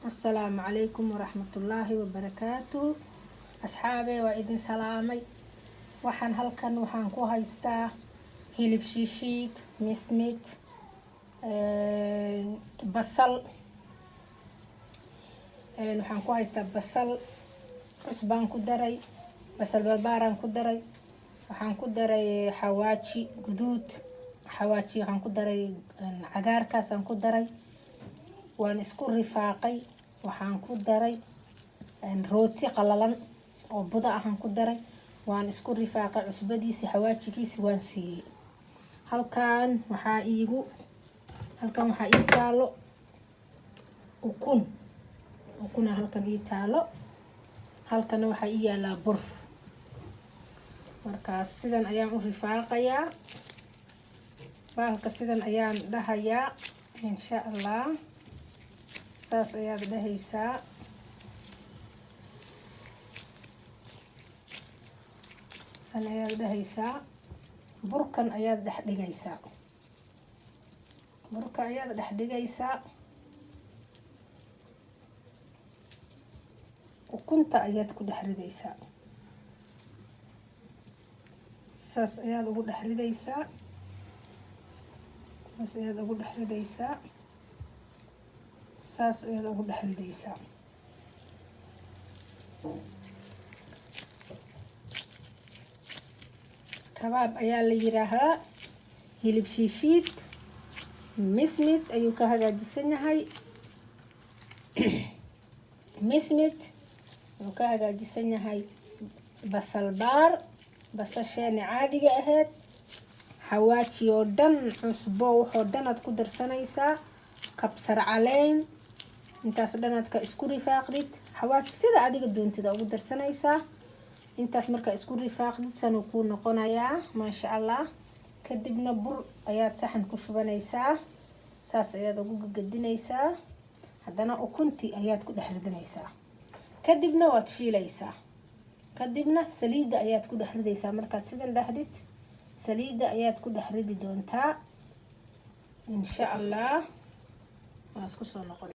السلام عليكم ورحمة الله وبركاته. أصحابي وإذن سلامي. waxaan halkan ku haystaa hilib shiishiid, mismid, basal. waxaan ku haystaa basal cusbaan ku daray, basal barbaaran ku daray, waxaan ku daray xawaaji guduud, xawaaji waxaan ku daray cagaarkaas aan ku daray, waan isku rifaaqay. waxaan ku daray rooti qalalan oo buda ahaan ku daray, waan isku rifaaqay. cusbadiisi xawaajigiisi waan siiyey. halkan waxaa ii taalo ukuna halkan ii taalo. halkan waxaa ii yaalaa bur. markaas sidan ayaan u rifaaqayaa. baalka sidan ayaan dhahayaa insha Allah. saas ayaad dhahaysaa. san ayaad dhahaysaa. burkan ayaad dhex dhigaysaa. burka ayaad dhex dhigaysaa. ukunta ayaad ku dhex ridaysaa. saas ayaad ugu dhex ridaysaa. saas ayaad ugu dhex ridaysaa. saas ayaad ugu dhex ridaysaa. kabaab ayaa la yiraahaa. hilib shiishiid mismid ayuu ka hagaajisan yahay. mismid wuxuu ka hagaajisan yahay basal baar, basasheena caadiga ahayd, xawaaji oo dhan, cusbo waxoo dhan aad ku darsanaysaa, kabsar caleen, intaas dhan aad ka isku rifaaqdid. xawaaji sida adiga doontida ugu darsanaysaa. intaas markaa isku rifaaqdid sanuu kuu noqonayaa maasha Allah. kadibna bur ayaad saxan ku shubanaysaa. saas ayaad ugu gadinaysaa. haddana ukunti ayaad ku dhex ridinaysaa. kadibna waad shiilaysaa. kadibna saliida ayaad ku dhex ridaysaa. markaad sidan dhahdid saliida ayaad ku dhex ridi doontaa insha Allah. waa isku soo noqon.